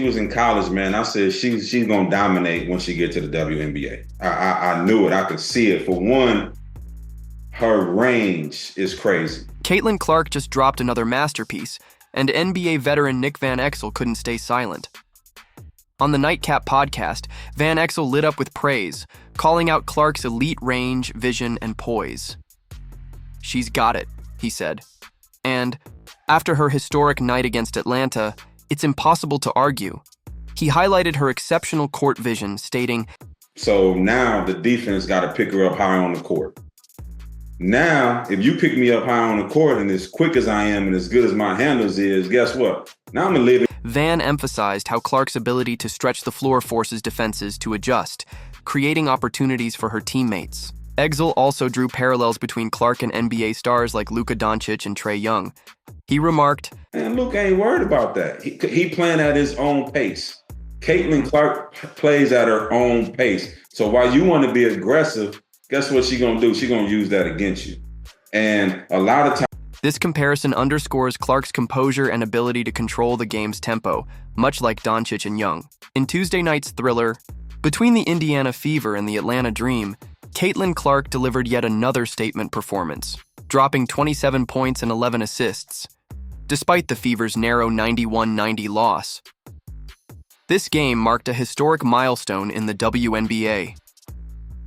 She was in college, man. I said she's gonna dominate when she get to the WNBA. I knew it. I could see it. For one, her range is crazy. Caitlin Clark just dropped another masterpiece, and NBA veteran Nick Van Exel couldn't stay silent. On the Nightcap podcast, Van Exel lit up with praise, calling out Clark's elite range, vision, and poise. "She's got it," he said. And after her historic night against Atlanta, it's impossible to argue. He highlighted her exceptional court vision, stating, "So now the defense got to pick her up high on the court. Now, if you pick me up high on the court and as quick as I am and as good as my handles is, guess what? Now I'm going to live." Van emphasized how Clark's ability to stretch the floor forces defenses to adjust, creating opportunities for her teammates. Exel also drew parallels between Clark and NBA stars like Luka Doncic and Trae Young. He remarked, "Man, Luka ain't worried about that. He playing at his own pace. Caitlin Clark plays at her own pace. So while you want to be aggressive, guess what she's going to do? She's going to use that against you." And a lot of times, this comparison underscores Clark's composure and ability to control the game's tempo, much like Doncic and Young. In Tuesday night's thriller, between the Indiana Fever and the Atlanta Dream, Caitlin Clark delivered yet another statement performance, dropping 27 points and 11 assists, despite the Fever's narrow 91-90 loss. This game marked a historic milestone in the WNBA.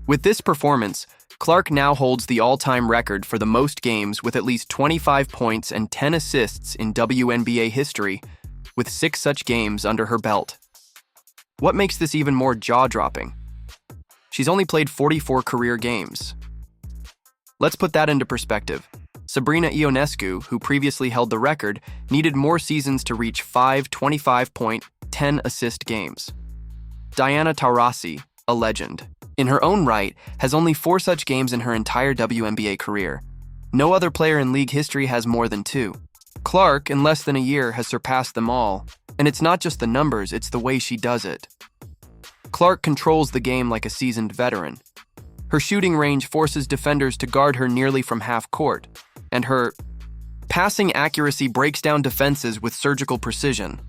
With this performance, Clark now holds the all-time record for the most games with at least 25 points and 10 assists in WNBA history, with 6 such games under her belt. What makes this even more jaw-dropping? She's only played 44 career games. Let's put that into perspective. Sabrina Ionescu, who previously held the record, needed more seasons to reach 5 25-point, 10-assist games. Diana Taurasi, a legend, in her own right, has only 4 such games in her entire WNBA career. No other player in league history has more than 2. Clark, in less than a year, has surpassed them all. And it's not just the numbers, it's the way she does it. Clark controls the game like a seasoned veteran. Her shooting range forces defenders to guard her nearly from half court, and her passing accuracy breaks down defenses with surgical precision.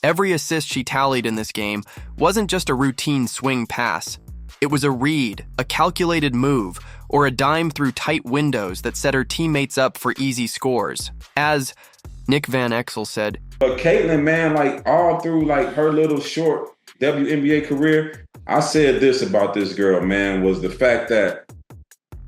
Every assist she tallied in this game wasn't just a routine swing pass. It was a read, a calculated move, or a dime through tight windows that set her teammates up for easy scores. As Nick Van Exel said, but Caitlin, man, like all through like her little short WNBA career, I said this about this girl, man, was the fact that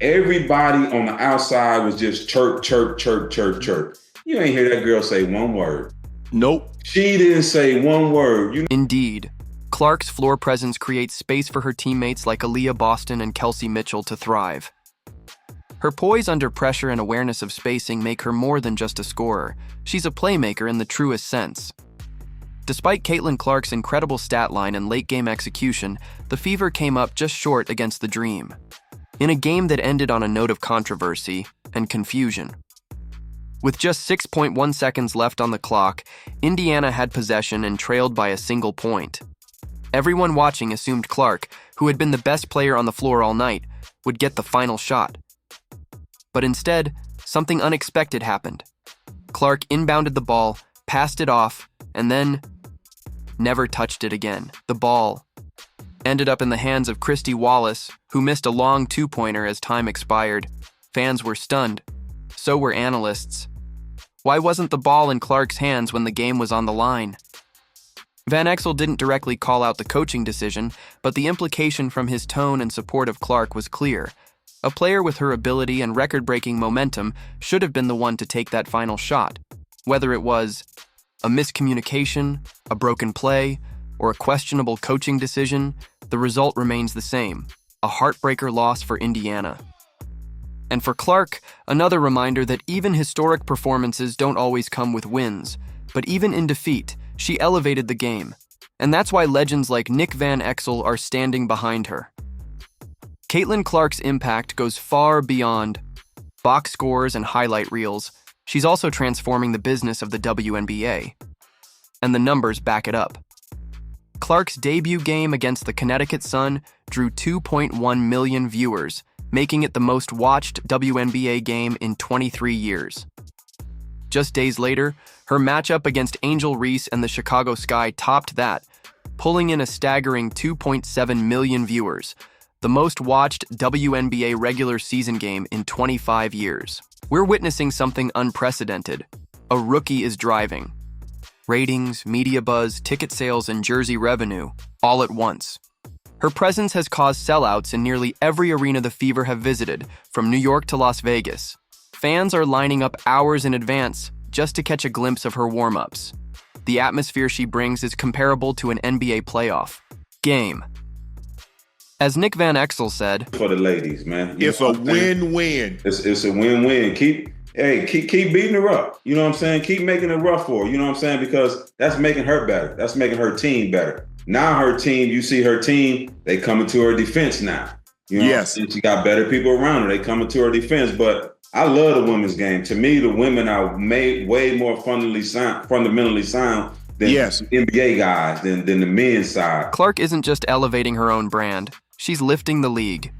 everybody on the outside was just chirp, chirp, chirp, chirp, chirp. You ain't hear that girl say one word. Nope. She didn't say one word. Indeed, Clark's floor presence creates space for her teammates like Aaliyah Boston and Kelsey Mitchell to thrive. Her poise under pressure and awareness of spacing make her more than just a scorer. She's a playmaker in the truest sense. Despite Caitlin Clark's incredible stat line and late-game execution, the Fever came up just short against the Dream, in a game that ended on a note of controversy and confusion. With just 6.1 seconds left on the clock, Indiana had possession and trailed by a single point. Everyone watching assumed Clark, who had been the best player on the floor all night, would get the final shot. But instead, something unexpected happened. Clark inbounded the ball, passed it off, and then never touched it again. The ball ended up in the hands of Christy Wallace, who missed a long two-pointer as time expired. Fans were stunned. So were analysts. Why wasn't the ball in Clark's hands when the game was on the line? Van Exel didn't directly call out the coaching decision, but the implication from his tone and support of Clark was clear. A player with her ability and record-breaking momentum should have been the one to take that final shot. Whether it was a miscommunication, a broken play, or a questionable coaching decision, the result remains the same: a heartbreaker loss for Indiana. And for Clark, another reminder that even historic performances don't always come with wins, but even in defeat, she elevated the game. And that's why legends like Nick Van Exel are standing behind her. Caitlin Clark's impact goes far beyond box scores and highlight reels. She's also transforming the business of the WNBA. And the numbers back it up. Clark's debut game against the Connecticut Sun drew 2.1 million viewers, making it the most watched WNBA game in 23 years. Just days later, Her matchup against Angel Reese and the Chicago Sky topped that, pulling in a staggering 2.7 million viewers, the most watched WNBA regular season game in 25 years. We're witnessing something unprecedented. A rookie is driving ratings, media buzz, ticket sales, and jersey revenue, all at once. Her presence has caused sellouts in nearly every arena the Fever have visited, from New York to Las Vegas. Fans are lining up hours in advance just to catch a glimpse of her warm-ups. The atmosphere she brings is comparable to an NBA playoff game. As Nick Van Exel said, for the ladies, man. It's a win-win. It's a win-win. Keep beating her up. You know what I'm saying? Keep making it rough for her. You know what I'm saying? Because that's making her better. That's making her team better. Now her team, you see her team, they coming to her defense now. You know, yes. She got better people around her. They coming to her defense. But I love the women's game. To me, the women are made way more fundamentally sound than NBA guys, than the men's side. Clark isn't just elevating her own brand. She's lifting the league.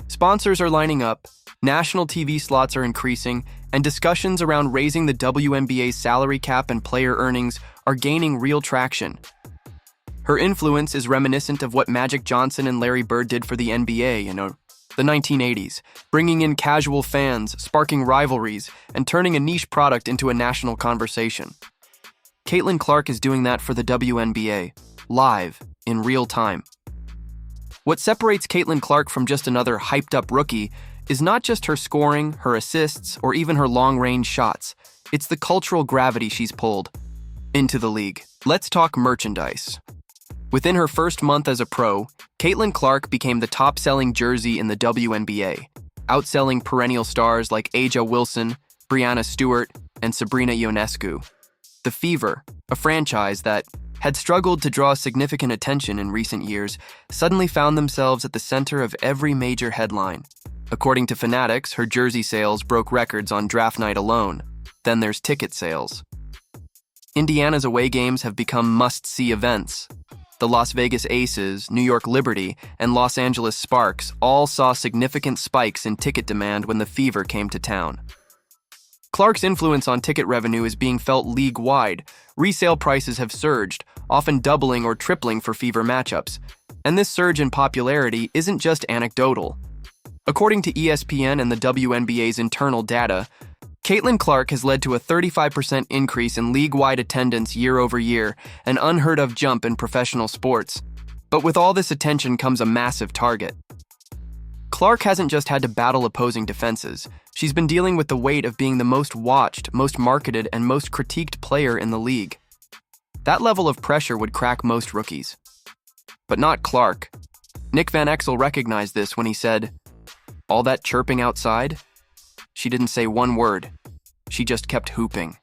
Sponsors are lining up, national TV slots are increasing, and discussions around raising the WNBA's salary cap and player earnings are gaining real traction. Her influence is reminiscent of what Magic Johnson and Larry Bird did for the NBA in the 1980s, bringing in casual fans, sparking rivalries, and turning a niche product into a national conversation. Caitlin Clark is doing that for the WNBA, live, in real time. What separates Caitlin Clark from just another hyped-up rookie is not just her scoring, her assists, or even her long-range shots. It's the cultural gravity she's pulled into the league. Let's talk merchandise. Within her first month as a pro, Caitlin Clark became the top-selling jersey in the WNBA, outselling perennial stars like Aja Wilson, Brianna Stewart, and Sabrina Ionescu. The Fever, a franchise that had struggled to draw significant attention in recent years, suddenly found themselves at the center of every major headline. According to Fanatics, her jersey sales broke records on draft night alone. Then there's ticket sales. Indiana's away games have become must-see events. The Las Vegas Aces, New York Liberty, and Los Angeles Sparks all saw significant spikes in ticket demand when the Fever came to town. Clark's influence on ticket revenue is being felt league-wide. Resale prices have surged, often doubling or tripling for Fever matchups. And this surge in popularity isn't just anecdotal. According to ESPN and the WNBA's internal data, Caitlin Clark has led to a 35% increase in league-wide attendance year over year, an unheard-of jump in professional sports. But with all this attention comes a massive target. Clark hasn't just had to battle opposing defenses. She's been dealing with the weight of being the most watched, most marketed, and most critiqued player in the league. That level of pressure would crack most rookies. But not Clark. Nick Van Exel recognized this when he said, "All that chirping outside? She didn't say one word. She just kept hooping."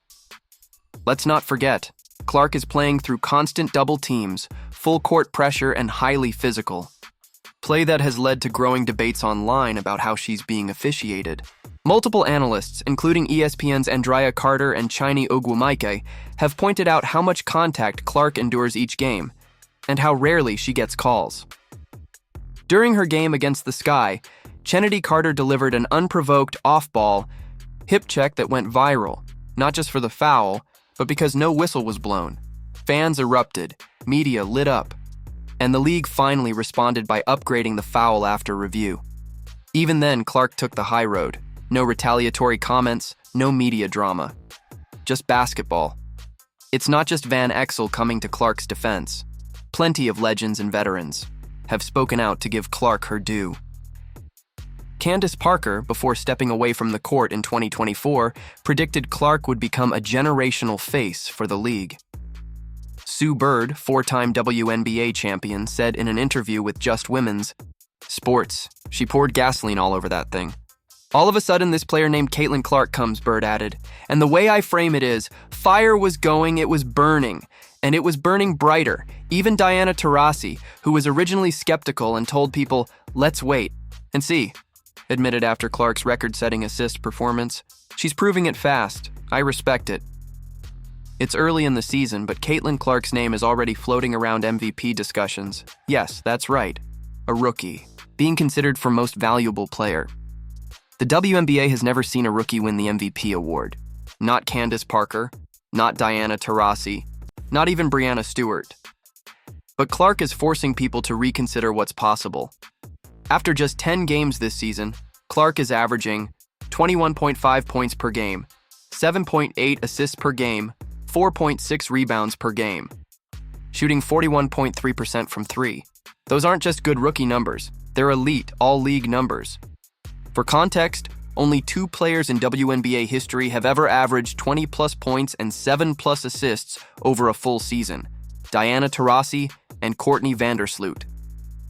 Let's not forget, Clark is playing through constant double teams, full court pressure, and highly physical. Play that has led to growing debates online about how she's being officiated. Multiple analysts, including ESPN's Andrea Carter and Chini Ogwumike, have pointed out how much contact Clark endures each game, and how rarely she gets calls. During her game against the Sky, Chennedy Carter delivered an unprovoked off-ball hip check that went viral, not just for the foul, but because no whistle was blown. Fans erupted, media lit up, and the league finally responded by upgrading the foul after review. Even then, Clark took the high road. No retaliatory comments, no media drama. Just basketball. It's not just Van Exel coming to Clark's defense. Plenty of legends and veterans have spoken out to give Clark her due. Candace Parker, before stepping away from the court in 2024, predicted Clark would become a generational face for the league. Sue Bird, four-time WNBA champion, said in an interview with Just Women's, "Sports. She poured gasoline all over that thing. All of a sudden, this player named Caitlin Clark comes," Bird added. "And the way I frame it is, fire was going, it was burning. And it was burning brighter. Even Diana Taurasi, who was originally skeptical and told people, 'Let's wait and see,' admitted after Clark's record-setting assist performance, 'She's proving it fast. I respect it.'" It's early in the season, but Caitlin Clark's name is already floating around MVP discussions. Yes, that's right. A rookie, being considered for most valuable player. The WNBA has never seen a rookie win the MVP award. Not Candace Parker, not Diana Taurasi, not even Breanna Stewart. But Clark is forcing people to reconsider what's possible. After just 10 games this season, Clark is averaging 21.5 points per game, 7.8 assists per game, 4.6 rebounds per game, shooting 41.3% from three. Those aren't just good rookie numbers, they're elite, all-league numbers. For context, only 2 players in WNBA history have ever averaged 20-plus points and 7-plus assists over a full season: Diana Taurasi and Courtney Vandersloot.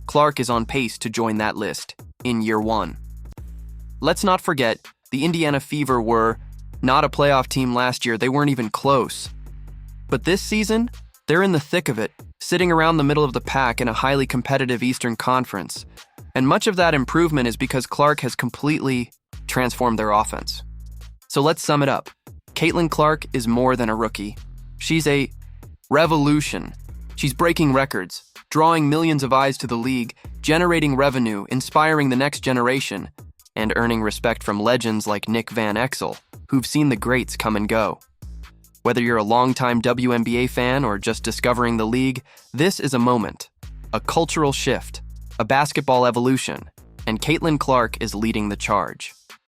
Clark is on pace to join that list in year 1. Let's not forget, the Indiana Fever were not a playoff team last year. They weren't even close. But this season, they're in the thick of it, sitting around the middle of the pack in a highly competitive Eastern Conference. And much of that improvement is because Clark has completely transformed their offense. So let's sum it up. Caitlin Clark is more than a rookie. She's a revolution. She's breaking records, drawing millions of eyes to the league, generating revenue, inspiring the next generation, and earning respect from legends like Nick Van Exel, who've seen the greats come and go. Whether you're a longtime WNBA fan or just discovering the league, this is a moment, a cultural shift, a basketball evolution, and Caitlin Clark is leading the charge.